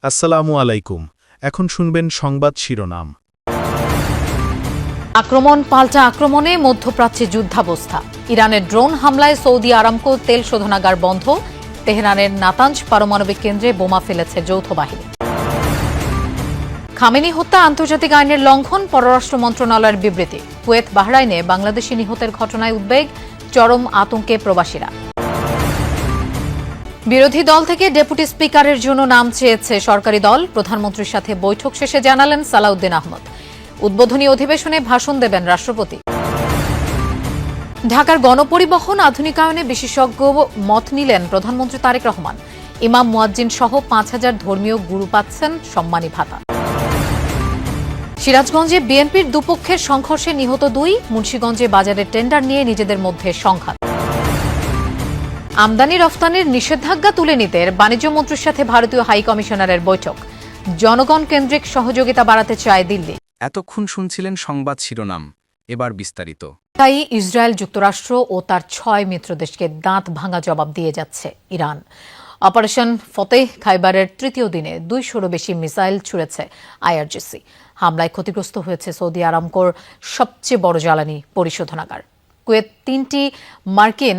আসসালামু আলাইকুম। এখন শুনবেন সংবাদ শিরোনাম। আক্রমণ পাল্টা আক্রমণে মধ্যপ্রাচ্যে যুদ্ধাবস্থা। ইরানের ড্রোন হামলায় সৌদি আরামকো তেল শোধনাগার বন্ধ। তেহরানের নাতাঞ্জ পারমাণবিক কেন্দ্রে বোমা ফেলেছে যৌথ বাহিনী। খামেনি হত্যা আন্তর্জাতিক আইনের লঙ্ঘন, পররাষ্ট্র মন্ত্রণালয়ের বিবৃতি। কুয়েত বাহরাইনে বাংলাদেশি নিহতের ঘটনায় উদ্বেগ, চরম আতঙ্কে প্রবাসীরা। বিরোধী দল থেকে ডেপুটি স্পিকারের জন্য নাম চেয়েছে সরকারি দল। প্রধানমন্ত্রীর সাথে বৈঠক শেষে জানালেন সালাউদ্দিন আহমদ। উদ্বোধনী অধিবেশনে ভাষণ দেবেন রাষ্ট্রপতি। ঢাকার গণপরিবহন আধুনিকায়নে বিশেষজ্ঞ মত নিলেন প্রধানমন্ত্রী তারেক রহমান। ইমাম মুয়াজ্জিন সহ ৫,০০০ ধর্মীয় গুরু পাচ্ছেন সম্মানী ভাতা। সিরাজগঞ্জে বিএনপির দুপক্ষের সংঘর্ষে নিহত ২। মুন্সিগঞ্জে বাজারের টেন্ডার নিয়ে নিজেদের মধ্যে সংঘাত। আমদানি রফতানির নিষেধাজ্ঞা তুলে নিতে বাণিজ্য মন্ত্রীর সাথে ভারতীয় হাই কমিশনারের বৈঠক। জনগণ কেন্দ্রিক সহযোগিতা বাড়াতে চায় দিল্লি। এতক্ষণ শুনছিলেন সংবাদ শিরোনাম, এবার বিস্তারিত। তাই ইসরায়েল, যুক্তরাষ্ট্র ও তার ৬ মিত্র দেশকে দাঁত ভাঙা জবাব দিয়ে যাচ্ছে ইরান। অপারেশন ফতেহ খাইবারের তৃতীয় দিনে ২০০-রও বেশি মিসাইল ছুড়েছে আইআরজিসি। হামলায় ক্ষতিগ্রস্ত হয়েছে সৌদি আরামকোর সবচেয়ে বড় জ্বালানি পরিশোধনাগার। কুয়েত ৩টি মার্কিন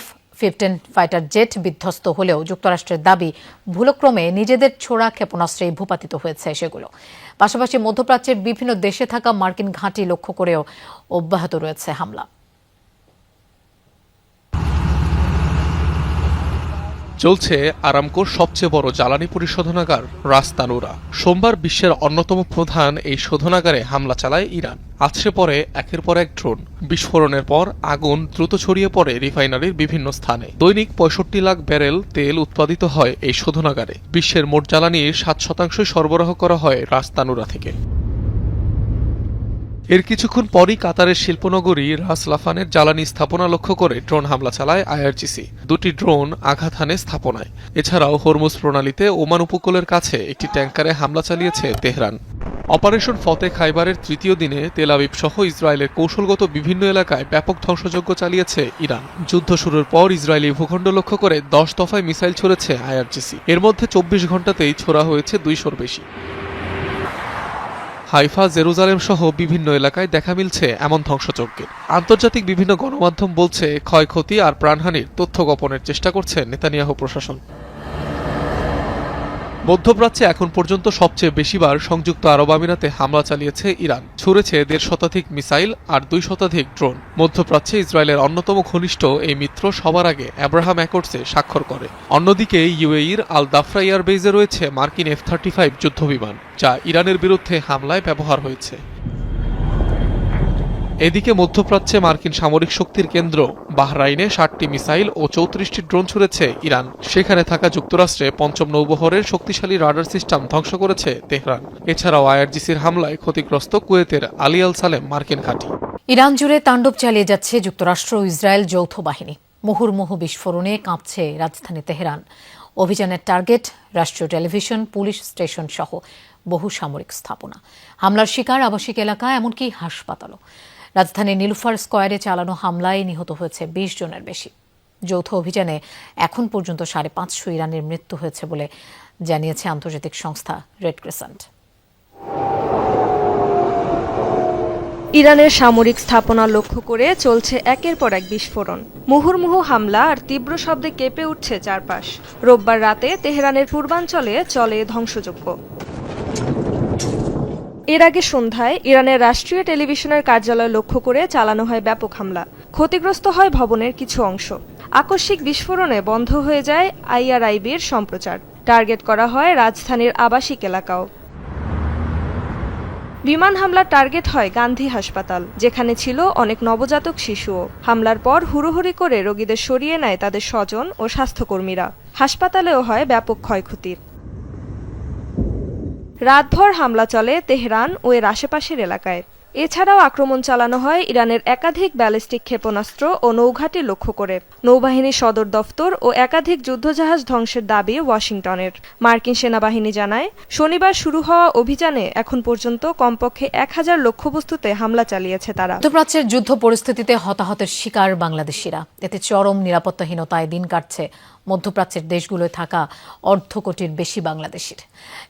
F-15 ফাইটার জেট বিধ্বস্ত হলেও যুক্তরাষ্ট্রের দাবি ভুলক্রমে নিজেদের ছোড়া ক্ষেপণাস্ত্রেই ভূপাতিত হয়েছে সেগুলো। পাশাপাশি মধ্যপ্রাচ্যের বিভিন্ন দেশে থাকা মার্কিন ঘাঁটি লক্ষ্য করেও অব্যাহত রয়েছে হামলা। চলছে আরামকোর সবচেয়ে বড় জ্বালানি পরিশোধনাগার রাস তানুরা। সোমবার বিশ্বের অন্যতম প্রধান এই শোধনাগারে হামলা চালায় ইরান। আছড়ে পড়ে একের পর এক ড্রোন। বিস্ফোরণের পর আগুন দ্রুত ছড়িয়ে পড়ে রিফাইনারির বিভিন্ন স্থানে। দৈনিক ৬৫ লাখ ব্যারেল তেল উৎপাদিত হয় এই শোধনাগারে। বিশ্বের মোট জ্বালানির ৭% সরবরাহ করা হয় রাস তানুরা থেকে। এর কিছুক্ষণ পরই কাতারের শিল্পনগরী রাস লাফানের জ্বালানি স্থাপনা লক্ষ্য করে ড্রোন হামলা চালায় আইআরজিসি। ২টি ড্রোন আঘাত হানে স্থাপনায়। এছাড়াও হরমুজ প্রণালীতে ওমান উপকূলের কাছে একটি ট্যাঙ্কারে হামলা চালিয়েছে তেহরান। অপারেশন ফতে খাইবারের তৃতীয় দিনে তেল আবিব সহ ইসরায়েলের কৌশলগত বিভিন্ন এলাকায় ব্যাপক ধ্বংসযজ্ঞ চালিয়েছে ইরান। যুদ্ধ শুরুর পর ইসরায়েলি ভূখণ্ড লক্ষ্য করে ১০ দফায় মিসাইল ছুড়েছে আইআরজিসি। এর মধ্যে ২৪ ঘণ্টাতেই ছোড়া হয়েছে ২০০-র বেশি। হাইফা, জেরুজালেম সহ বিভিন্ন এলাকায় দেখা মিলছে এমন ধ্বংসযজ্ঞের। আন্তর্জাতিক বিভিন্ন গণমাধ্যম বলছে ক্ষয়ক্ষতি আর প্রাণহানির তথ্য গোপনের চেষ্টা করছে নেতানিয়াহু প্রশাসন। মধ্যপ্রাচ্যে এখন পর্যন্ত সবচেয়ে বেশিবার সংযুক্ত আরব আমিরাতে হামলা চালিয়েছে ইরান। ছুড়েছে ১৫০ শতাধিক মিসাইল আর ২ শতাধিক ড্রোন। মধ্যপ্রাচ্যে ইসরায়েলের অন্যতম ঘনিষ্ঠ এই মিত্র সবার আগে অ্যাব্রাহাম অ্যাকর্ডসে স্বাক্ষর করে। অন্যদিকে ইউএইর আল দাফরা এয়ারবেইজে রয়েছে মার্কিন F-35 যুদ্ধবিমান, যা ইরানের বিরুদ্ধে হামলায় ব্যবহার হয়েছে। এদিকে মধ্যপ্রাচ্যে মার্কিন সামরিক শক্তির কেন্দ্র বাহরাইনে ৬০টি মিসাইল ও ৩৪টি ড্রোন ছুড়েছে ইরান। সেখানে থাকা যুক্তরাষ্ট্রে পঞ্চম নৌবহরের শক্তিশালী রাডার সিস্টেম ধ্বংস করেছে তেহরান। এছাড়াও আইআরজিসির হামলায় ক্ষতিগ্রস্ত কুয়েতের আলী আল সালেম মার্কিন ঘাঁটি। ইরান জুড়ে তাণ্ডব চালিয়ে যাচ্ছে যুক্তরাষ্ট্র ও ইসরায়েল যৌথ বাহিনী। মুহুর্মুহু বিস্ফোরণে কাঁপছে রাজধানী তেহরান। অভিযানের টার্গেট রাষ্ট্রীয় টেলিভিশন, পুলিশ স্টেশন সহ বহু সামরিক স্থাপনা। হামলার শিকার আবাসিক এলাকা, এমনকি হাসপাতালও। রাজধানীর নীলুফার স্কয়ারে চালানো হামলায় নিহত হয়েছে ২০ জনের বেশি। যৌথ অভিযানে এখন পর্যন্ত ৫৫০ ইরানের মৃত্যু হয়েছে বলে জানিয়েছে আন্তর্জাতিক সংস্থা রেড ক্রিসেন্ট। ইরানের সামরিক স্থাপনা লক্ষ্য করে চলছে একের পর এক বিস্ফোরণ। মুহুর্মুহু হামলা আর তীব্র শব্দে কেঁপে উঠছে চারপাশ। রোববার রাতে তেহরানের পূর্বাঞ্চলে চলে ধ্বংসযজ্ঞ। এর আগে সন্ধ্যায় ইরানের রাষ্ট্রীয় টেলিভিশনের কার্যালয় লক্ষ্য করে চালানো হয় ব্যাপক হামলা। ক্ষতিগ্রস্ত হয় ভবনের কিছু অংশ। আকস্মিক বিস্ফোরণে বন্ধ হয়ে যায় IRIB-র সম্প্রচার। টার্গেট করা হয় রাজধানীর আবাসিক এলাকাও। বিমান হামলার টার্গেট হয় গান্ধী হাসপাতাল, যেখানে ছিল অনেক নবজাতক শিশুও। হামলার পর হুড়োহুড়ি করে রোগীদের সরিয়ে নেয় তাদের স্বজন ও স্বাস্থ্যকর্মীরা। হাসপাতালেও হয় ব্যাপক ক্ষয়ক্ষতির। রাতভর হামলা চলে তেহরান ও এর আশেপাশের এলাকায়। এছাড়াও আক্রমণ চালানো হয় ইরানের একাধিক ব্যালিস্টিক ক্ষেপণাস্ত্র ও নৌঘাঁটি লক্ষ্য করে। নৌবাহিনীর সদর দফতর ও একাধিক যুদ্ধজাহাজ ধ্বংসের দাবি ওয়াশিংটনের। মার্কিন সেনাবাহিনী জানায়, শনিবার শুরু হওয়া অভিযানে এখন পর্যন্ত কমপক্ষে 1000 লক্ষ্যবস্তুতে হামলা চালিয়েছে তারা। মধ্যপ্রাচ্যের যুদ্ধ পরিস্থিতিতে হতাহতের শিকার বাংলাদেশিরা। এতে চরম নিরাপত্তাহীনতায় দিন কাটছে মধ্যপ্রাচ্যের দেশগুলোয় থাকা 1.5 কোটির বেশি বাংলাদেশির।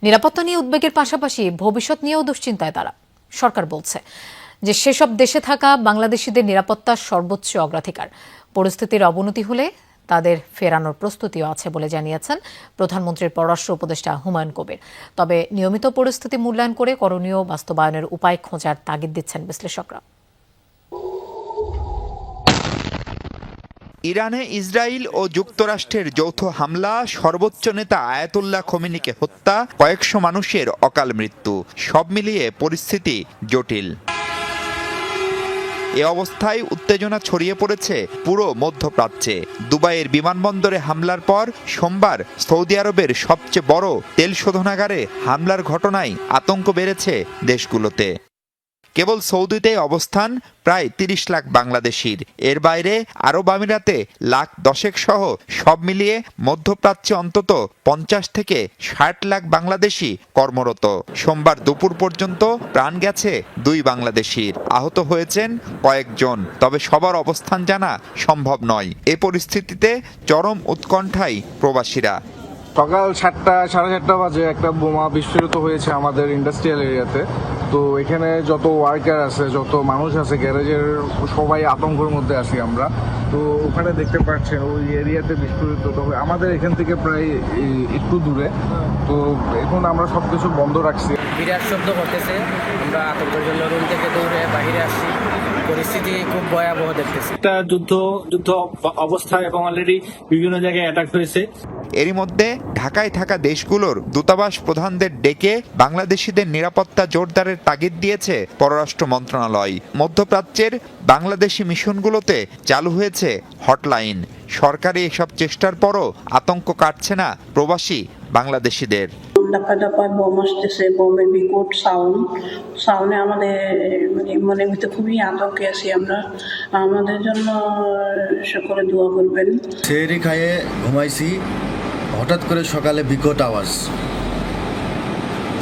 নিরাপত্তা নিয়ে উদ্বেগের পাশাপাশি ভবিষ্যৎ নিয়েও দুশ্চিন্তায় তারা। সরকার বলছে যে সেসব দেশে থাকা বাংলাদেশিদের নিরাপত্তা সর্বোচ্চ অগ্রাধিকার। পরিস্থিতির অবনতি হলে তাদের ফেরানোর প্রস্তুতিও আছে বলে জানিয়েছেন প্রধানমন্ত্রীর পররাষ্ট্র উপদেষ্টা হুমায়ুন কবির। তবে নিয়মিত পরিস্থিতি মূল্যায়ন করে করণীয় বাস্তবায়নের উপায় খোঁজার তাগিদ দিচ্ছেন বিশ্লেষকরা। ইরানে ইসরায়েল ও যুক্তরাষ্ট্রের যৌথ হামলা, সর্বোচ্চ নেতা আয়াতুল্লাহ খোমেনিকে হত্যা, কয়েকশো মানুষের অকাল মৃত্যু, সব মিলিয়ে পরিস্থিতি জটিল। এ অবস্থায় উত্তেজনা ছড়িয়ে পড়েছে পুরো মধ্যপ্রাচ্যে। দুবাইয়ের বিমানবন্দরে হামলার পর সোমবার সৌদি আরবের সবচেয়ে বড় তেল শোধনাগারে হামলার ঘটনায় আতঙ্ক বেড়েছে দেশগুলোতে। কেবল সৌদিতে অবস্থান প্রায় 30 লাখ বাংলাদেশির। এর বাইরে আরব আমিরাতে লাখ 10 সহ সব মিলিয়ে মধ্যপ্রাচ্যে অন্তত 50 থেকে 60 লাখ বাংলাদেশি কর্মরত। সোমবার দুপুর পর্যন্ত প্রাণ গেছে 2 বাংলাদেশির, আহত হয়েছেন কয়েকজন। তবে সবার অবস্থান জানা সম্ভব নয়। এ পরিস্থিতিতে চরম উৎকণ্ঠায় প্রবাসীরা। সকাল 7টা সাড়ে 7টা বাজে একটা বোমা বিস্ফোরিত হয়েছে আমাদের ইন্ডাস্ট্রিয়াল এরিয়াতে। তো এখানে যত ওয়ার্কার আছে, যত মানুষ আছে গ্যারেজের, সবাই আতঙ্কের মধ্যে আছি আমরা। তো ওখানে দেখতে পাচ্ছেন ওই এরিয়াতে বিস্ফোরিত। তবে আমাদের এখান থেকে প্রায় একটু দূরে। তো এখন আমরা সবকিছু বন্ধ রাখছি। বিরাট শব্দ করতেছে, আমরা আতঙ্কের জন্য রুম থেকে দৌড়ে বাইরে আসছি। পরিস্থিতি খুব ভয়াবহ দেখতেছি। একটা যুদ্ধ অবস্থা এবং অলরেডি বিভিন্ন জায়গায় অ্যাটাক হয়েছে। এরই মধ্যে ঢাকায় থাকা দেশগুলোর দূতাবাস প্রধানদের ডেকে বাংলাদেশিদের নিরাপত্তা জোরদারের তাগিদ দিয়েছে পররাষ্ট্র মন্ত্রণালয়। মধ্যপ্রাচ্যের বাংলাদেশি মিশনগুলোতে চালু হয়েছে হটলাইন। সরকারি এসব চেষ্টার পরও আতঙ্ক কাটছে না প্রবাসী বাংলাদেশিদের। দফায় দফায় বোম আসতেছে, বোমের বিকট সাউন্ডে আমাদের মনের ভিতরে খুবই আতঙ্কে আছি আমরা। আমাদের জন্য সকলে দোয়া করবেন। সেহরি খাইয়ে ঘুমাইছি, হঠাৎ করে সকালে বিকট আওয়াজ,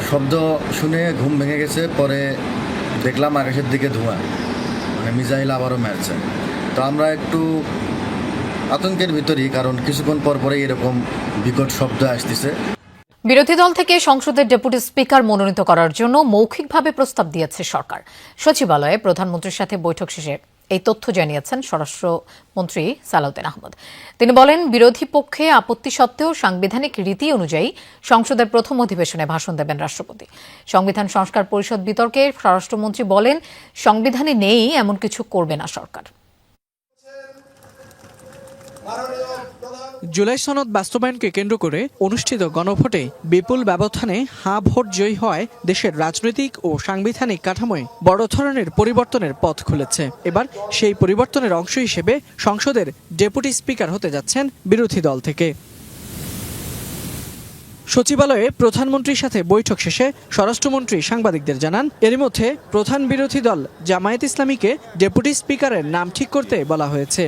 শব্দ শুনে ঘুম ভেঙে গেছে। পরে দেখলাম আকাশের দিকে ধোঁয়া, মানে মিসাইল আবারও মারছে। তো আমরা একটু আতঙ্কের ভিতরেই, কারণ কিছুক্ষণ পর পরে এরকম বিকট শব্দ আসতেছে। বিরোধী দল থেকে সংসদের ডেপুটি স্পিকার মনোনীত করার জন্য মৌখিকভাবে প্রস্তাব দিয়েছে সরকার। সচিবালয়ে প্রধানমন্ত্রীর সাথে বৈঠক শেষে এই তথ্য জানিয়েছেন স্বরাষ্ট্রমন্ত্রী সালাউদ্দিন আহমদ। তিনি বলেন, বিরোধী পক্ষে আপত্তি সত্ত্বেও সাংবিধানিক রীতি অনুযায়ী সংসদের প্রথম অধিবেশনে ভাষণ দেবেন রাষ্ট্রপতি। সংবিধান সংস্কার পরিষদ বিতর্কে স্বরাষ্ট্রমন্ত্রী বলেন, সংবিধানে নেই এমন কিছু করবে না সরকার। জুলাই সনদ বাস্তবায়নকে কেন্দ্র করে অনুষ্ঠিত গণভোটে বিপুল ব্যবধানে হাঁ ভোট জয়ী হওয়ায় দেশের রাজনৈতিক ও সাংবিধানিক কাঠামোয় বড় ধরনের পরিবর্তনের পথ খুলেছে। এবার সেই পরিবর্তনের অংশ হিসেবে সংসদের ডেপুটি স্পিকার হতে যাচ্ছেন বিরোধী দল থেকে। সচিবালয়ে প্রধানমন্ত্রীর সাথে বৈঠক শেষে স্বরাষ্ট্রমন্ত্রী সাংবাদিকদের জানান, এরই মধ্যে প্রধান বিরোধী দল জামায়াত ইসলামীকে ডেপুটি স্পিকারের নাম ঠিক করতে বলা হয়েছে।